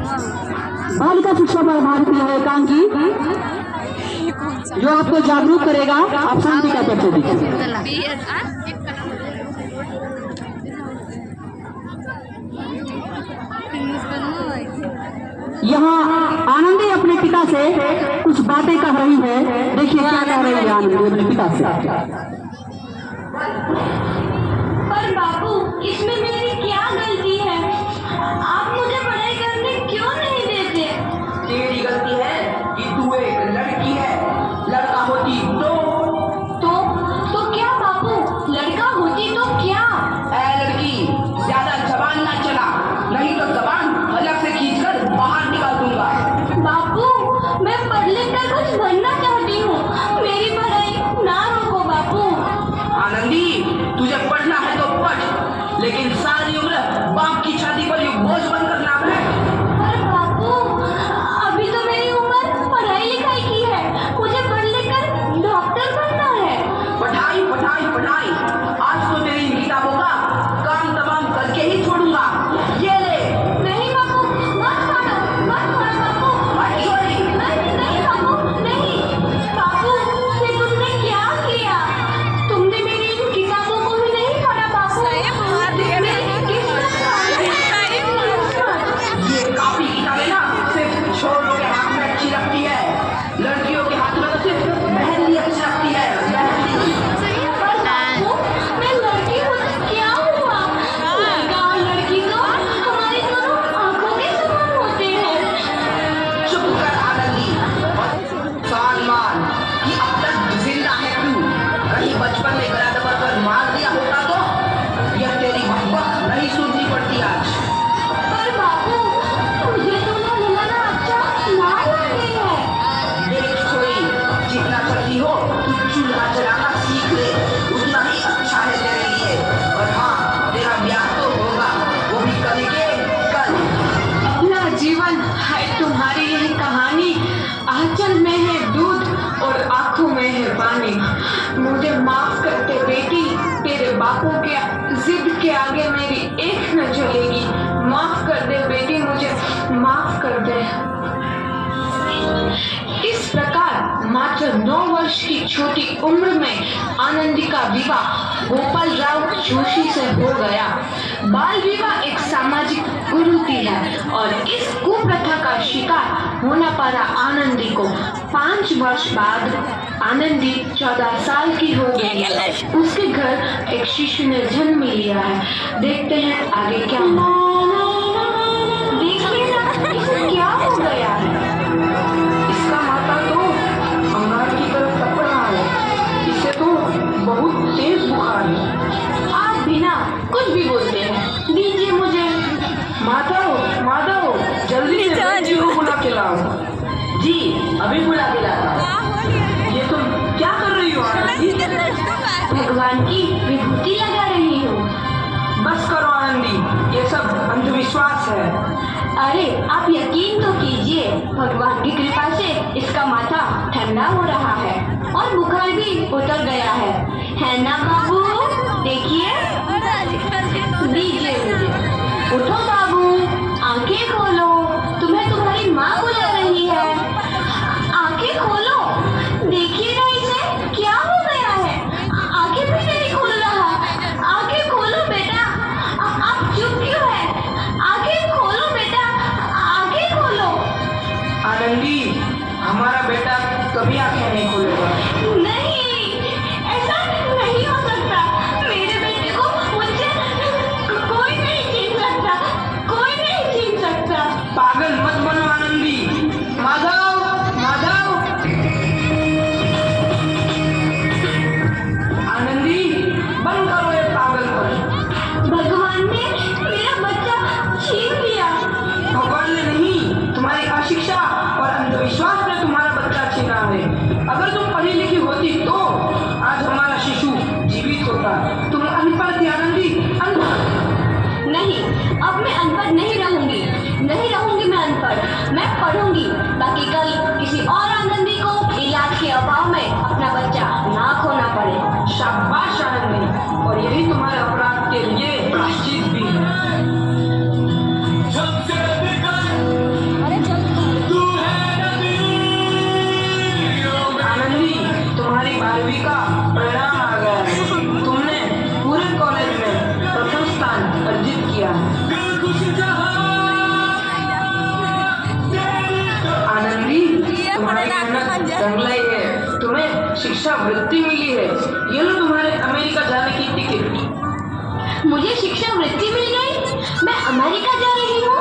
बालिका शिक्षा पर आधारित है एकांकी जो आपको जागरूक करेगा। आप शांति का परिचय दीजिए। यहाँ आनंदी अपने पिता से कुछ बातें कह रही है। देखिए क्या कह रही है आनंदी अपने पिता से। पर बापू, इसमें मेरी क्या गलती है? आप मुझे पढ़ाई करने क्यों नहीं देते? तेरी गलती है कि तू एक लड़की है। लड़का होती तो क्या बापू? लड़का होती तो क्या? लड़की, ज्यादा जबान ना चला, नहीं तो जबान अलग से खींचकर बाहर निकाल दूंगा। बापू, मैं पढ़ लिख कर कुछ बनना चाहती हूँ। मेरी पढ़ाई ना रोको बापू। आनंदी, तुझे पढ़ना है तो पढ़, लेकिन सारी उम्र बाप की छाती पर यूं बोझ बनकर ना बैठ। पर बापू, अभी तो मेरी उम्र पढ़ाई लिखाई की है। मुझे पढ़ लिख कर डॉक्टर बनना है। पढ़ाई पढ़ाई पढ़ाई, आज तो तेरी इन किताबों का काम तमाम करके ही छोड़ूंगा। ये ले। नहीं बापू, मत छोड़ो बापू। नहीं बापू, नहीं। बापू, ये तुमने क्या किया? तुमने मेरी इन किताबों को भी नहीं पढ़ा बापू। ये काफी किताबें ना सिर्फ छोरों के हाथ में अच्छी लगती है, लड़कियों के हाथ में तो सिर्फ मेहंदी अच्छी लगती है। पर बापू, मैं लड़की हूँ तो क्या हुआ? लड़का और लड़की तो हमारी दोनों आंखों के समान होते हैं। चुप कर आनंदी, सलमान कि अब तक जिंदा है तू। कहीं बचपन में गला दबाकर मार दिया होता तो यह तेरी बकबक नहीं सुननी पड़ती आज। पर बापू, मुझे तो ना मिलाना अच्छा ना लगे है। देख छोरी, जितना करती हो तू चूल्हा जलाना सीख ले, उतना ही अच्छा है तेरे लिए। और हाँ, तेरा ब्याह तो होगा, वो भी कल के कल। अपना जीवन है तुम्हारी यही कहानी। आंचल में है दूध और आंखों में है पानी। मुझे माफ कर दे बेटी, तेरे बापों के जिद के आगे मेरी एक न चलेगी। माफ कर दे बेटी, मुझे माफ कर दे। इस प्रकार मात्र 9 वर्ष की छोटी उम्र में आनंदी का विवाह गोपाल राव जोशी से हो गया। बाल विवाह एक सामाजिक कुरीति है और इस कुप्रथा का शिकार होना पड़ा आनंदी को। 5 वर्ष बाद आनंदी 14 साल की हो गई है। उसके घर एक शिशु ने जन्म लिया है। देखते हैं आगे क्या हुआ। देखिए ना, इसे क्या हो गया है? इसका माथा तो अंगार की तरफ तप रहा है। इसे तो बहुत तेज बुखार है। आप बिना कुछ भी बोलते हैं। दीजिए मुझे। माधव, जल्दी से बेटी को बुला के लाओ। जी, अभी बुला के लाता। ये तुम क्या कर रही हो आनंदी? भगवान की विभूति लगा रही हूँ। बस करो आनंदी, ये सब अंधविश्वास है। अरे आप यकीन तो कीजिए, भगवान की कृपा से इसका माथा ठंडा हो रहा है और बुखार भी उतर गया है ना बाबू? देखिए, दीजिए मुझे। उठो बाबू, आंखें खोलो, तुम्हें तुम्हारी माँ बुला रही है। आंखें खोलो, देखिए ना इसे क्या हो गया है। आंखें भी नहीं खोल रहा। आंखें खोलो बेटा। आप चुप क्यों है? आंखें खोलो बेटा, आंखें खोलो। आनंदी, हमारा बेटा कभी आंखें नहीं खोलेगा। नहीं, ऐसा नहीं हो सकता। मेरे बेटे को मुझसे कोई नहीं छीन सकता, कोई नहीं छीन सकता। पागल मत बनो आनंदी। माधव, आनंदी, बंद करो ये पागलपन। भगवान ने मेरा बच्चा छीन लिया। भगवान ने नहीं, तुम्हारी अशिक्षा और अंधविश्वास ने तुम्हारा बच्चा छीना है। अगर तुम पढ़ी लिखी होती तो आज हमारा शिशु जीवित होता। तुम अनपढ़ थी आनंदी, अनपढ़। नहीं, अब मैं अनपढ़ नहीं रहूंगी मैं अनपढ़। मैं पढ़ूंगी ताकि कल किसी और आनंदी को इलाज के अभाव में अपना बच्चा ना खोना पड़े। शाबाश आनंदी, और यही तुम्हारे अपराध के लिए प्रायश्चित भी है। शिक्षावृत्ति मिली है। ये लो तुम्हारे अमेरिका जाने की टिकट। मुझे शिक्षावृत्ति मिल गई, मैं अमेरिका जा रही हूँ।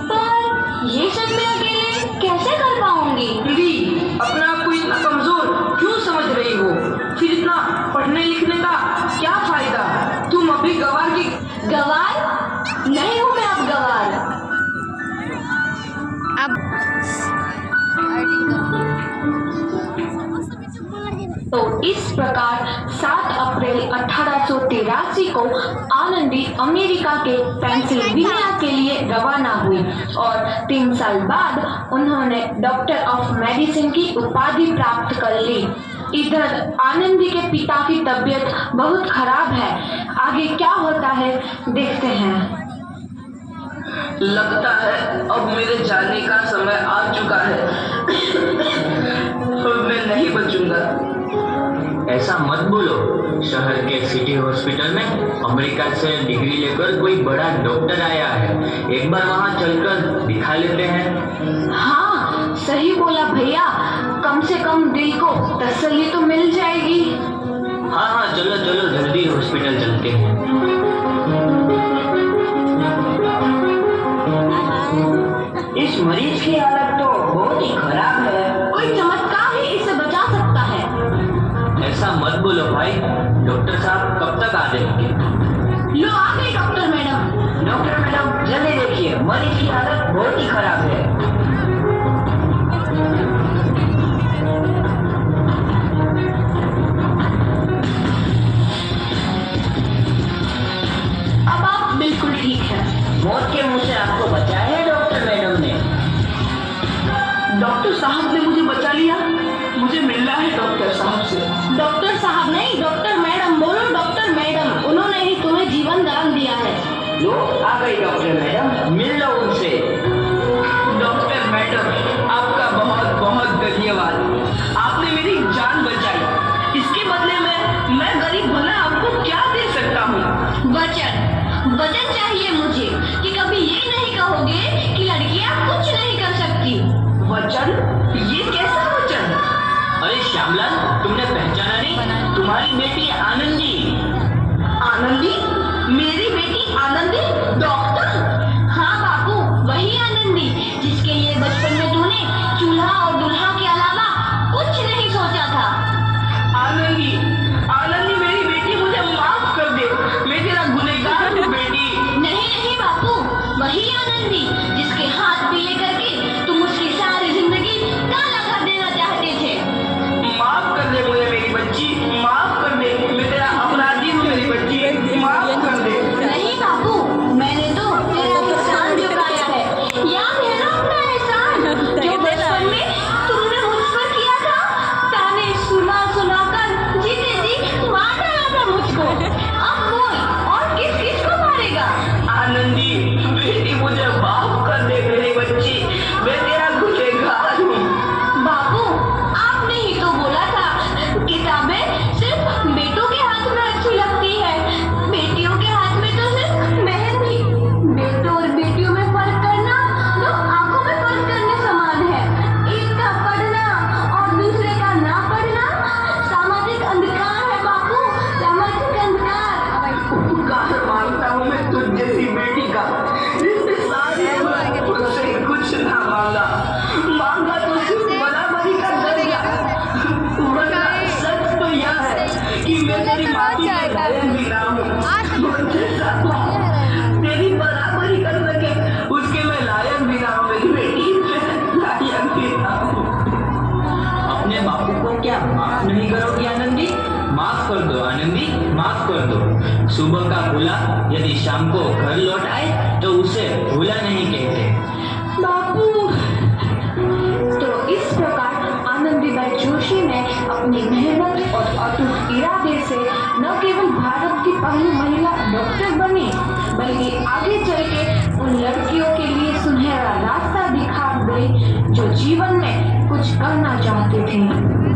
पर ये सब मैं अकेले कैसे कर पाऊंगी? दीदी, अपने आप को इतना कमजोर क्यों समझ रही हो? फिर इतना पढ़ने लिखने का क्या फायदा? तुम अभी गवार की गवार नहीं हूँ मैं अब गवार। तो इस प्रकार 7 अप्रैल 1883 को आनंदी अमेरिका के पेंसिल्वेनिया के लिए रवाना हुई और 3 साल बाद उन्होंने डॉक्टर ऑफ मेडिसिन की उपाधि प्राप्त कर ली। इधर आनंदी के पिता की तबीयत बहुत खराब है। आगे क्या होता है देखते हैं। लगता है अब मेरे जाने का समय आ चुका है। अब मैं नहीं बचूंगा। ऐसा मत बोलो। शहर के सिटी हॉस्पिटल में अमेरिका से डिग्री लेकर कोई बड़ा डॉक्टर आया है। एक बार वहाँ चलकर दिखा लेते हैं। हाँ, सही बोला भैया। कम से कम दिल को तसल्ली तो मिल जाएगी। हाँ हाँ, चलो चलो जल्दी हॉस्पिटल चलते हैं। इस मरीज की हालत तो बहुत ही खराब है। कोई चमत्कार ही इसे बचा सकता है। ऐसा मत बोलो भाई। डॉक्टर साहब कब तक आ जाएंगे? लो आ गई डॉक्टर मैडम। डॉक्टर मैडम, जल्दी देखिए, मरीज की हालत बहुत ही खराब है। अब आप बिल्कुल ठीक है। मौत के मुंह से आपको बचाया है डॉक्टर मैडम ने। डॉक्टर साहब ने मुझे बचा लिया। मुझे मिलना है डॉक्टर साहब से। डॉक्टर साहब नहीं, डॉक्टर मैडम बोलो। डॉक्टर मैडम, उन्होंने ही तुम्हें जीवन दान दिया है। लो आ गई डॉक्टर मैडम, मिल लो उनसे। डॉक्टर मैडम, आपका बहुत बहुत धन्यवाद। आपने मेरी जान बचाई। इसके बदले में मैं गरीब भला आपको क्या दे सकता हूँ? वचन चाहिए मुझे कि कभी ये नहीं कहोगे कि लड़कियां कुछ नहीं कर सकती। वचन? ये कैसा वचन? अरे श्यामलाल, तुमने पहचाना नहीं? तुम्हारी बेटी आनंदी। आनंदी? मेरी बेटी आनंदी? डॉक्टर? हाँ बापू, वही आनंदी जिसके लिए बचपन में तूने चूल्हा और दुल्हा के अलावा कुछ नहीं सोचा था। आनंदी, आनंदी मेरी बेटी, मुझे माफ कर दे। मैं तेरा गुनहगार हूँ बेटी। नहीं बापू, वही आनंदी जिसके हाथ पीले करके तुम उसकी सारी जिंदगी काला कर देना चाहते थे। माफ कर दे मुझे मेरी बच्ची, माफ कर दे। मैं तेरा अपराधी हूँ मेरी बच्ची, माफ कर दे। नहीं बापू, मैंने तो तेरा एहसान चुकाया है। याद है ना अपना एहसान जो बचपन में तुमने मुझ पर किया था? ताने सुना कर जीते जी मार डाला था मुझको। अब बोल, और किस को मारेगा? आनंदी बेटी, मुझे माफ कर दे मेरी बच्ची। मैं तेरा गुनहगार हूँ। बापू, आपने ही तो बोला था किताबें सिर्फ बेटों के हाथ में अच्छी लगती है, बेटियों के हाथ में तो सिर्फ मेहंदी। बेटों और बेटियों में फर्क करना तो आंखों में फर्क करने समान है। एक का पढ़ना और दूसरे का ना पढ़ना सामाजिक अंधकार है बापू, सामाजिक अंधकार। उपकार मांगता हूँ मैं तुझ जैसी बेटी का। इससे सारी उम्र मुझसे कुछ ना मांगा तो सिर्फ बराबरी का दर्जा। वरना सच तो यह है कि मैं तेरी माटी में लायक भी ना हूँ। और जैसा तू तेरी बराबरी कर सके उसके मैं लायक भी ना हूँ मेरी बेटी, मैं लायक भी ना हूँ। अपने बापू को क्या माफ नहीं करोगी आनंदी? माफ कर दो आनंदी, माफ कर दो। सुबह का भूला यदि शाम को घर लौट आए तो उसे भूला नहीं कहते। बापू, तो इस प्रकार आनंदीबाई जोशी ने अपनी मेहनत और अटूट इरादे से न केवल भारत की पहली महिला डॉक्टर बनी, बल्कि आगे चल के उन लड़कियों के लिए सुनहरा रास्ता दिखा गई जो जीवन में कुछ करना चाहती थी।